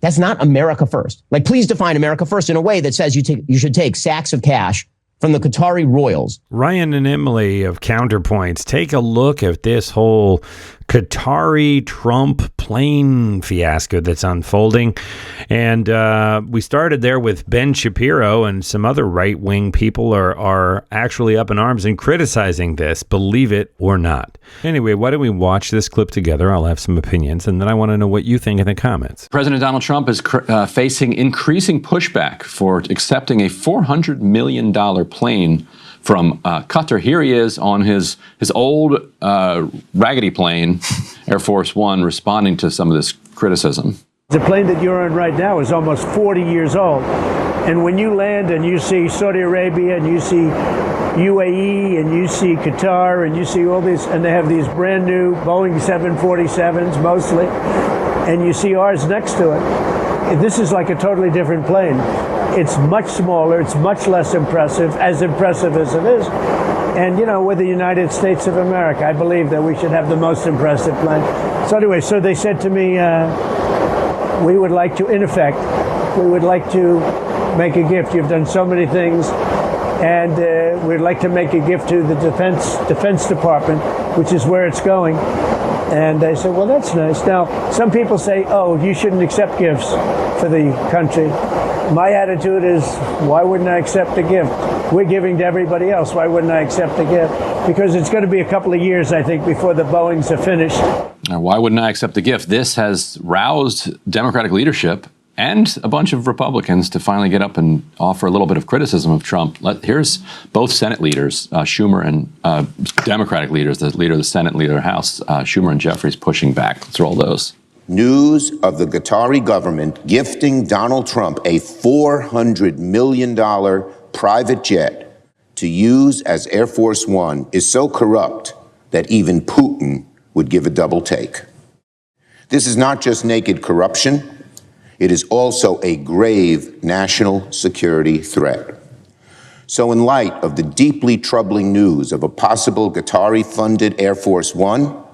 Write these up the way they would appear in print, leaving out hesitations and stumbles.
That's not America first. Like, please define America first in a way that says you should take sacks of cash from the Qatari royals. Ryan and Emily of Counterpoints, take a look at this whole Qatari Trump plane fiasco that's unfolding. And we started there with Ben Shapiro, and some other right-wing people are actually up in arms and criticizing this, believe it or not. Anyway, why don't we watch this clip together? I'll have some opinions, and then I want to know what you think in the comments. President Donald Trump is facing increasing pushback for accepting a $400 million plane from Qatar. Here he is on his old raggedy plane, Air Force One, responding to some of this criticism. The plane that you're on right now is almost 40 years old. And when you land and you see Saudi Arabia and you see UAE and you see Qatar and you see all these, and they have these brand new Boeing 747s mostly, and you see ours next to it, this is like a totally different plane. It's much smaller, it's much less impressive as it is. And, you know, we're the United States of America. I believe that we should have the most impressive plane. So anyway, so they said to me, we would like to, in effect, we would like to make a gift. You've done so many things, and we'd like to make a gift to the Defense Department, which is where it's going. And I said, well, that's nice. Now, some people say, oh, you shouldn't accept gifts for the country. My attitude is, why wouldn't I accept a gift? We're giving to everybody else. Why wouldn't I accept a gift? Because it's going to be a couple of years, I think, before the Boeings are finished. Now, why wouldn't I accept the gift? This has roused Democratic leadership and a bunch of Republicans to finally get up and offer a little bit of criticism of Trump. Here's both Senate leaders, Schumer and Democratic leaders, the leader of the Senate, leader of the House, Schumer and Jeffries, pushing back. Let's roll those. News of the Qatari government gifting Donald Trump a $400 million private jet to use as Air Force One is so corrupt that even Putin would give a double take. This is not just naked corruption. It is also a grave national security threat. So in light of the deeply troubling news of a possible Qatari-funded Air Force One,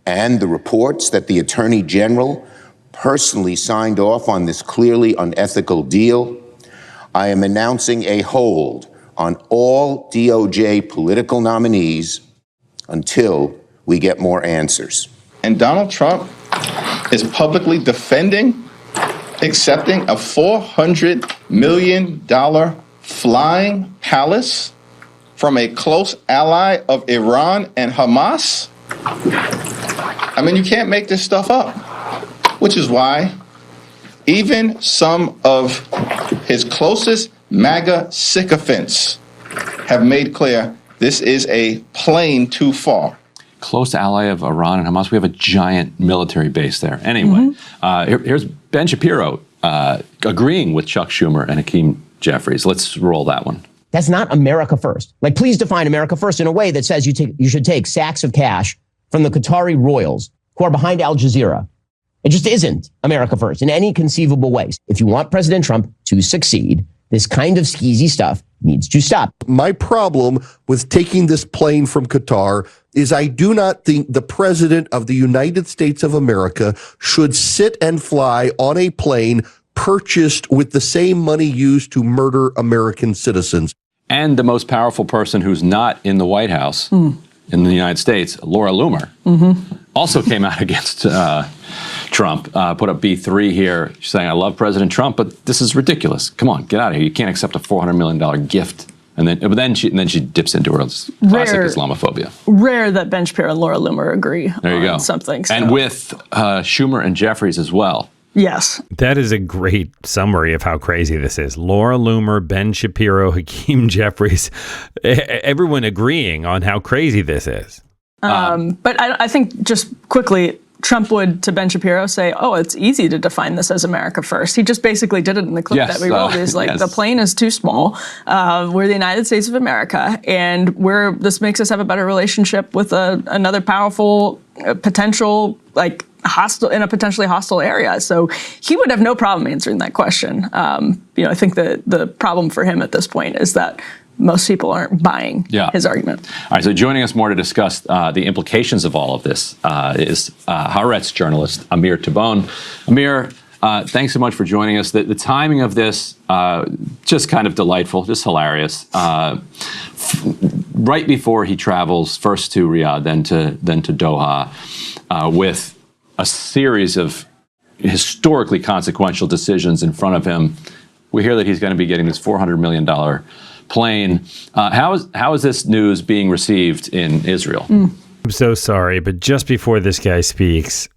and the reports that the Attorney General personally signed off on this clearly unethical deal, I am announcing a hold on all DOJ political nominees until we get more answers. And Donald Trump is publicly defending accepting a $400 million flying palace from a close ally of Iran and Hamas? I mean, you can't make this stuff up, which is why even some of his closest MAGA sycophants have made clear this is a plane too far. Close ally of Iran and Hamas. We have a giant military base there. Anyway, here's Ben Shapiro agreeing with Chuck Schumer and Hakeem Jeffries. Let's roll that one. That's not America first. Like, please define America first in a way that says you should take sacks of cash from the Qatari royals who are behind Al Jazeera. It just isn't America first in any conceivable way. If you want President Trump to succeed, this kind of skeezy stuff needs to stop. My problem with taking this plane from Qatar is I do not think the President of the United States of America should sit and fly on a plane purchased with the same money used to murder American citizens. And the most powerful person who's not in the White House in the United States, Laura Loomer, also came out against Trump, put up B3 here, saying, I love President Trump, but this is ridiculous. Come on, get out of here. You can't accept a $400 million gift. And then she dips into her classic Islamophobia. Rare that Ben Shapiro and Laura Loomer agree on something. So. And with Schumer and Jeffries as well. Yes. That is a great summary of how crazy this is. Laura Loomer, Ben Shapiro, Hakeem Jeffries, everyone agreeing on how crazy this is. But I think just quickly, Trump would, to Ben Shapiro, say, oh, it's easy to define this as America first. He just basically did it in the clip that we rolled. He's like, the plane is too small. We're the United States of America, and this makes us have a better relationship with another powerful potential, like, hostile in a potentially hostile area. So he would have no problem answering that question. I think the problem for him at this point is that most people aren't buying his argument. All right, so joining us more to discuss the implications of all of this is Haaretz journalist Amir Tabon. Amir, Thanks so much for joining us. The timing of this, just kind of delightful, just hilarious. Right before he travels first to Riyadh, then to Doha, with a series of historically consequential decisions in front of him, we hear that he's going to be getting this $400 million plane. How is this news being received in Israel? I'm so sorry, but just before this guy speaks,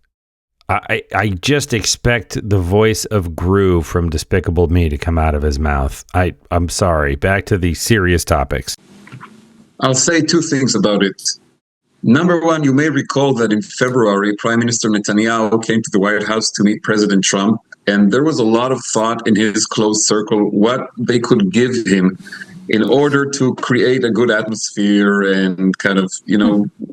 I just expect the voice of Gru from Despicable Me to come out of his mouth. I'm sorry. Back to the serious topics. I'll say two things about it. Number one, you may recall that in February, Prime Minister Netanyahu came to the White House to meet President Trump, and there was a lot of thought in his close circle what they could give him in order to create a good atmosphere and kind of,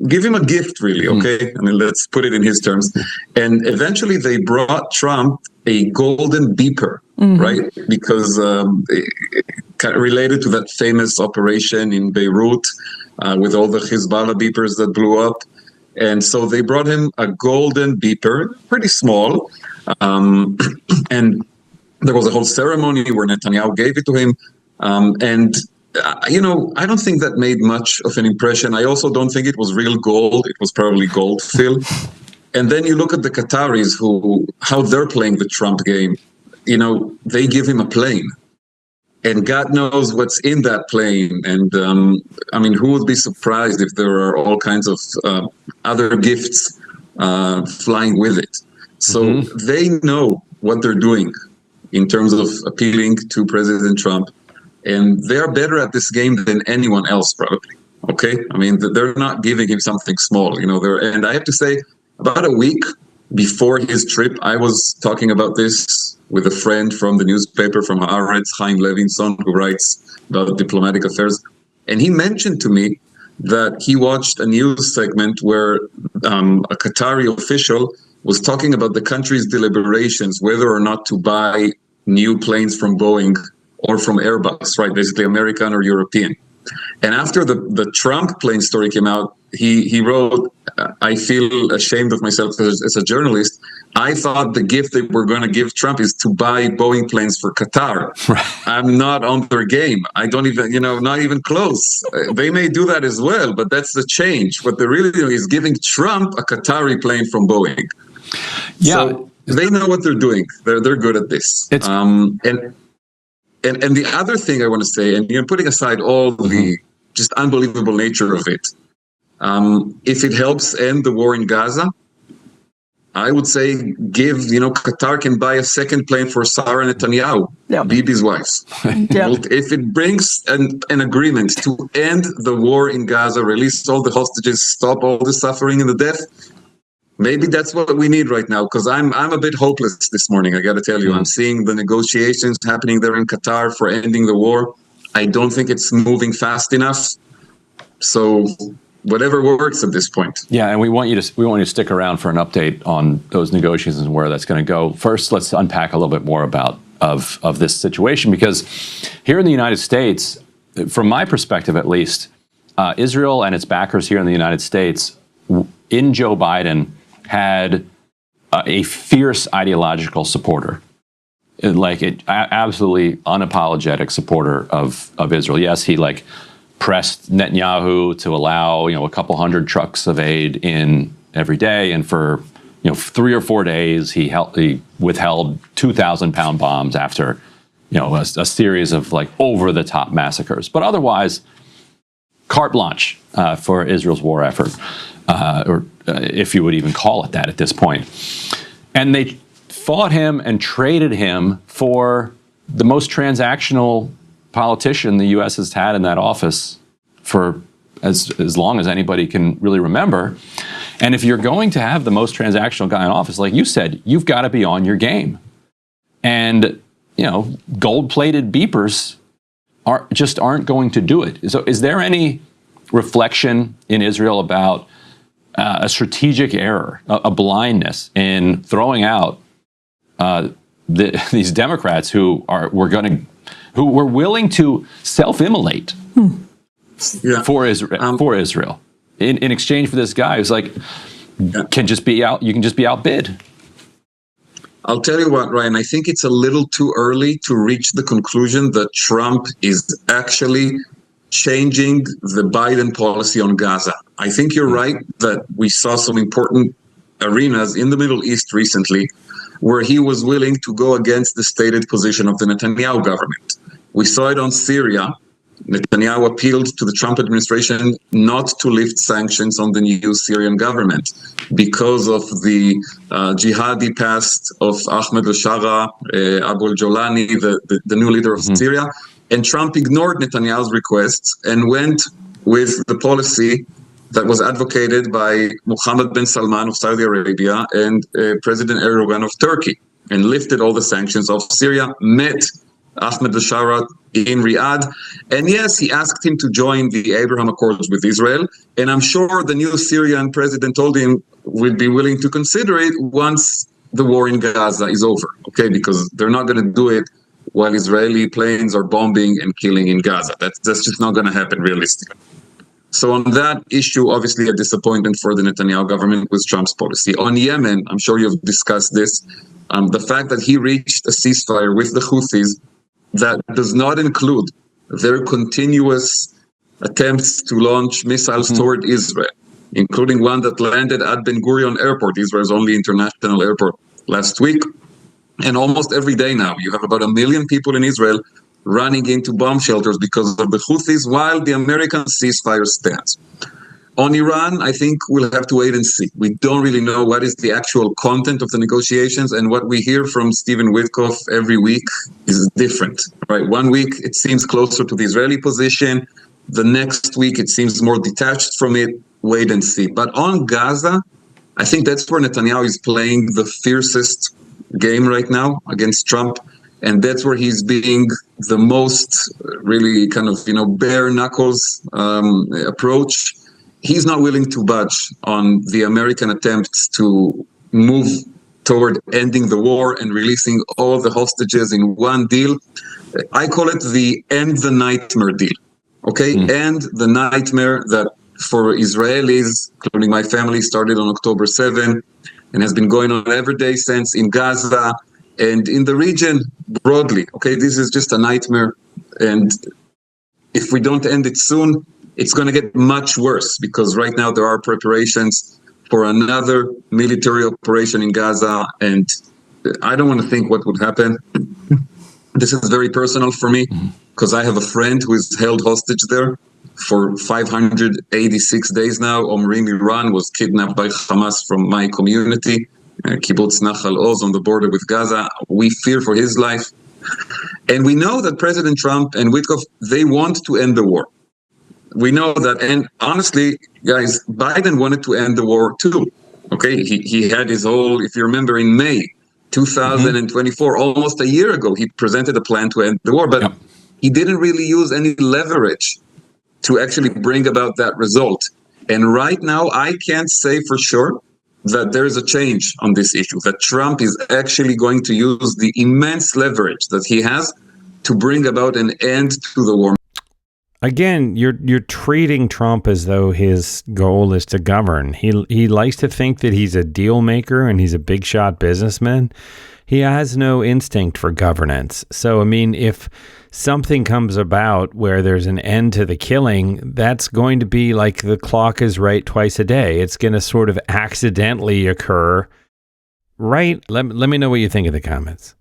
give him a gift, really, okay? I mean, let's put it in his terms. And eventually they brought Trump a golden beeper, right? Because related to that famous operation in Beirut, with all the Hezbollah beepers that blew up. And so they brought him a golden beeper, pretty small. And there was a whole ceremony where Netanyahu gave it to him. I don't think that made much of an impression. I also don't think it was real gold. It was probably gold fill. And then you look at the Qataris, how they're playing the Trump game. They give him a plane. And God knows what's in that plane. And who would be surprised if there are all kinds of other gifts flying with it? So they know what they're doing in terms of appealing to President Trump. And they're better at this game than anyone else, probably. Okay? I mean, they're not giving him something small. And I have to say, about a week before his trip, I was talking about this with a friend from the newspaper, from Haaretz, Chaim Levinson, who writes about diplomatic affairs. And he mentioned to me that he watched a news segment where a Qatari official was talking about the country's deliberations, whether or not to buy new planes from Boeing or from Airbus, right? Basically American or European. And after the Trump plane story came out, he wrote, I feel ashamed of myself as a journalist. I thought the gift that we're going to give Trump is to buy Boeing planes for Qatar. Right. I'm not on their game. I don't even, not even close. They may do that as well, but that's the change. What they're really doing is giving Trump a Qatari plane from Boeing. Yeah. So they know what they're doing. They're good at this. And the other thing I want to say, and putting aside all the just unbelievable nature of it, if it helps end the war in Gaza, I would say Qatar can buy a second plane for Sarah Netanyahu, Bibi's wife. If it brings an agreement to end the war in Gaza, release all the hostages, stop all the suffering and the death, maybe that's what we need right now, because I'm a bit hopeless this morning, I got to tell you. I'm seeing the negotiations happening there in Qatar for ending the war. I don't think it's moving fast enough. So whatever works at this point. Yeah, and we want you to stick around for an update on those negotiations and where that's going to go. First, let's unpack a little bit more about of this situation, because here in the United States, from my perspective at least, Israel and its backers here in the United States, in Joe Biden, had a fierce ideological supporter, absolutely unapologetic supporter of Israel. Yes, he pressed Netanyahu to allow a couple hundred trucks of aid in every day, and for 3 or 4 days he withheld 2,000-pound bombs after a series of over the top massacres. But otherwise, carte blanche for Israel's war effort. Or if you would even call it that at this point. And they fought him and traded him for the most transactional politician the U.S. has had in that office for as long as anybody can really remember. And if you're going to have the most transactional guy in office, like you said, you've got to be on your game. And, gold-plated beepers aren't going to do it. So is there any reflection in Israel about a strategic error, a blindness in throwing out these Democrats who were willing to self-immolate for Israel in exchange for this guy who's you can just be outbid? I'll tell you what, Ryan, I think it's a little too early to reach the conclusion that Trump is actually changing the Biden policy on Gaza. I think you're right that we saw some important arenas in the Middle East recently where he was willing to go against the stated position of the Netanyahu government. We saw it on Syria. Netanyahu appealed to the Trump administration not to lift sanctions on the new Syrian government because of the jihadi past of Ahmed al-Shara, Abu al-Jolani, the new leader of Syria. And Trump ignored Netanyahu's requests and went with the policy that was advocated by Mohammed bin Salman of Saudi Arabia and President Erdogan of Turkey, and lifted all the sanctions of Syria, met Ahmed al-Shara in Riyadh. And yes, he asked him to join the Abraham Accords with Israel. And I'm sure the new Syrian president told him we'd be willing to consider it once the war in Gaza is over, okay? Because they're not going to do it while Israeli planes are bombing and killing in Gaza. That's just not going to happen realistically. So on that issue, obviously a disappointment for the Netanyahu government with Trump's policy. On Yemen, I'm sure you've discussed this, the fact that he reached a ceasefire with the Houthis that does not include their continuous attempts to launch missiles toward Israel, including one that landed at Ben Gurion Airport, Israel's only international airport, last week. And almost every day now, you have about 1 million people in Israel running into bomb shelters because of the Houthis, while the American ceasefire stands. On Iran, I think we'll have to wait and see. We don't really know what is the actual content of the negotiations, and what we hear from Stephen Witkoff every week is different. Right? One week it seems closer to the Israeli position. The next week it seems more detached from it. Wait and see. But on Gaza, I think that's where Netanyahu is playing the fiercest game right now against Trump, and that's where he's being the most really kind of bare knuckles approach. He's not willing to budge on the American attempts to move toward ending the war and releasing all the hostages in one deal. I call it the end the nightmare deal. Okay, end the nightmare that for Israelis, including my family, started on October 7 and has been going on every day since in Gaza and in the region broadly. Okay, this is just a nightmare, and if we don't end it soon, it's going to get much worse, because right now there are preparations for another military operation in Gaza, and I don't want to think what would happen. This is very personal for me, because I have a friend who is held hostage there for 586 days now. Omri Miran was kidnapped by Hamas from my community, Kibbutz Nachal Oz on the border with Gaza. We fear for his life. And we know that President Trump and Witkoff, they want to end the war. We know that, and honestly, guys, Biden wanted to end the war too. Okay, he had his whole, if you remember, in May 2024, almost a year ago, he presented a plan to end the war, but he didn't really use any leverage to actually bring about that result. And right now, I can't say for sure that there is a change on this issue, that Trump is actually going to use the immense leverage that he has to bring about an end to the war. Again, you're treating Trump as though his goal is to govern. He likes to think that he's a deal maker and he's a big shot businessman. He has no instinct for governance. So, I mean, if something comes about where there's an end to the killing, that's going to be like the clock is right twice a day. It's going to sort of accidentally occur. Right? Let me know what you think in the comments.